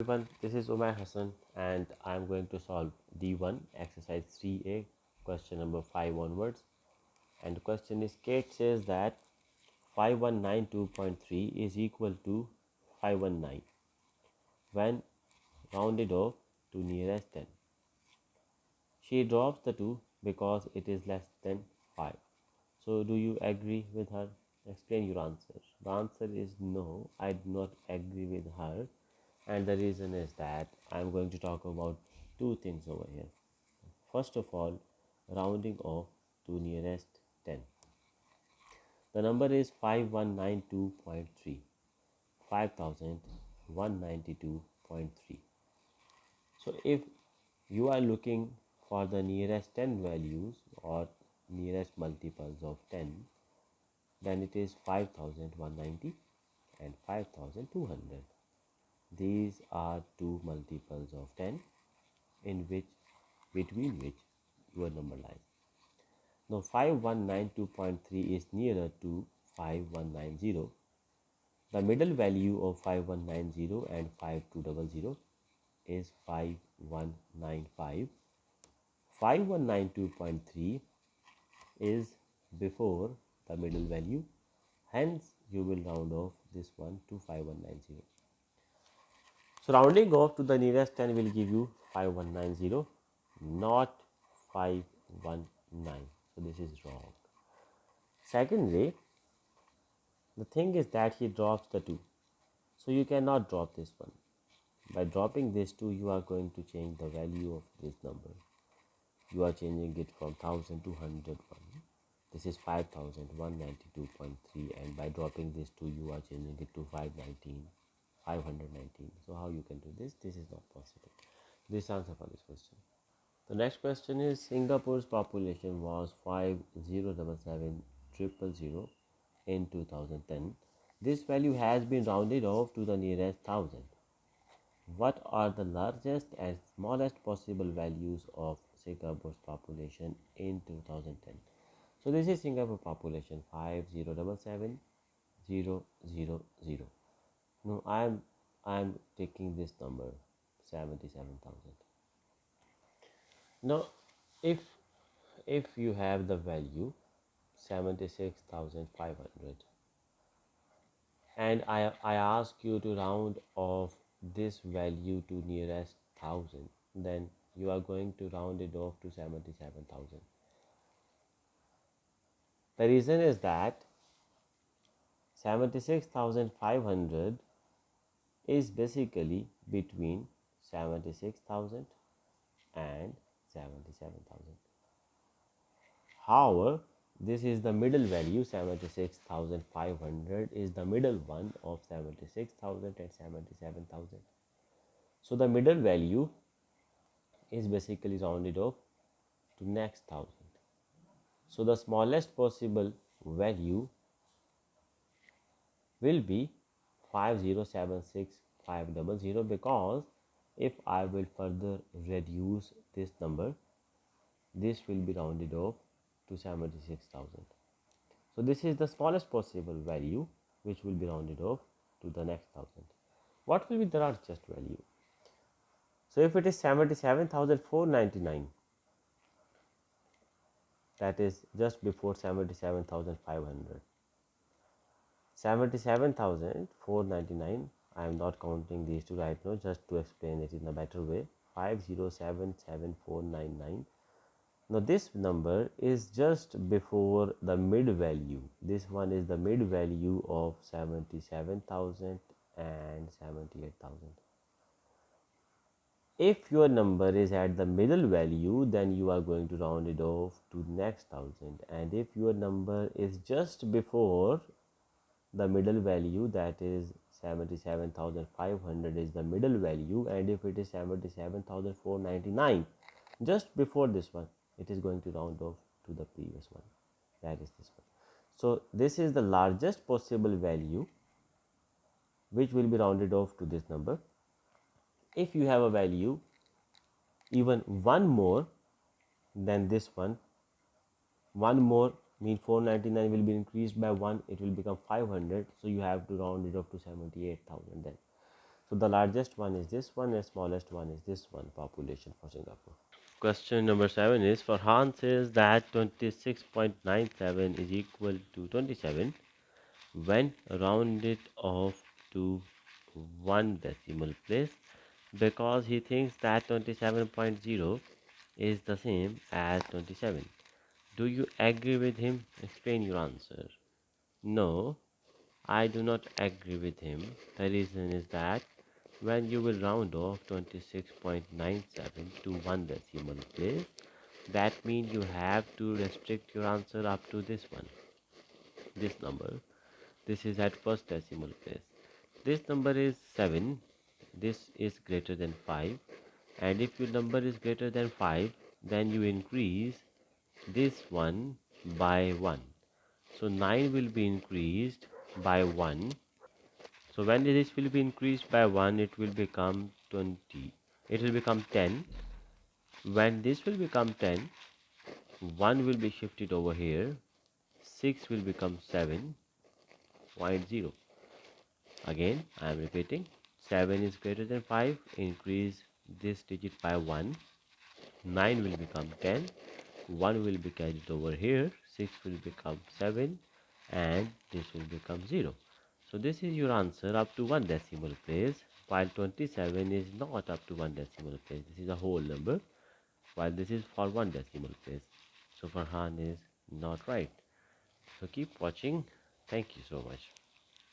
Everyone, this is Umar Hassan and I am going to solve D1 exercise 3A question number 5 onwards. And the question is, Kate says that 5192.3 is equal to 519 when rounded off to nearest 10. She drops the 2 because it is less than 5. So do you agree with her? Explain your answer. The answer is no, I do not agree with her, and the reason is that I'm going to talk about two things over here. First of all, rounding off to nearest 10. The number is 5192.3, 5192.3. So if you are looking for the nearest 10 values or nearest multiples of 10, then it is 5190 and 5200. These are two multiples of 10 in which between which your number lies. Now 5192.3 is nearer to 5190. The middle value of 5190 and 5200 is 5195. 5192.3 is before the middle value, hence you will round off this one to 5190. So rounding off to the nearest 10 will give you 5190, not 519. So this is wrong. Secondly, the thing is that he drops the 2. So you cannot drop this one. By dropping this 2, you are going to change the value of this number. You are changing it from 1000 to 101. This is 5192.3, and by dropping this 2, you are changing it to 519. So how you can do this? This is not possible. This answer for this question. The next question is, Singapore's population was 5077,000 in 2010. This value has been rounded off to the nearest thousand. What are the largest and smallest possible values of Singapore's population in 2010? So this is Singapore population 5077,000. No, I'm taking this number 77,000. Now, if you have the value 76,500 and I ask you to round off this value to nearest thousand, then you are going to round it off to 77,000. The reason is that 76,500 is basically between 76,000 and 77,000. However, this is the middle value. 76,500 is the middle one of 76,000 and 77,000. So the middle value is basically rounded off to next thousand. So the smallest possible value will be 5076,500, because if I will further reduce this number, this will be rounded off to 76,000. So this is the smallest possible value which will be rounded off to the next thousand. What will be the largest value? So if it is 77,499, that is just before 77,500. 77,499, I am not counting these two right now, just to explain it in a better way. 5077,499. Now this number is just before the mid value. This one is the mid value of 77,000 and 78,000. If your number is at the middle value, then you are going to round it off to next thousand. And if your number is just before the middle value, that is 77,500 is the middle value, and if it is 77,499, just before this one, it is going to round off to the previous one, that is this one. So this is the largest possible value which will be rounded off to this number. If you have a value even one more than this one more means 499 will be increased by 1, it will become 500, so you have to round it up to 78,000 then. So the largest one is this one and smallest one is this one, population for Singapore. Question number 7 is, Farhan says that 26.97 is equal to 27 when rounded off to one decimal place, because he thinks that 27.0 is the same as 27. Do you agree with him? Explain your answer. No, I do not agree with him. The reason is that when you will round off 26.97 to one decimal place, that means you have to restrict your answer up to this one, this number. This is at first decimal place. This number is 7. This is greater than 5. And if your number is greater than 5, then you increase this one by 1. So 9 will be increased by 1. So when this will be increased by 1, it will become 20. It will become 10. When this will become 10, 1 will be shifted over here. 6 will become 7.0. Again, I am repeating. 7 is greater than 5. Increase this digit by 1. 9 will become 10. 1 will be carried over here. 6 will become 7. And this will become 0. So this is your answer up to one decimal place, while 27 is not up to one decimal place. This is a whole number, while this is for one decimal place. So Farhan is not right. So keep watching. Thank you so much.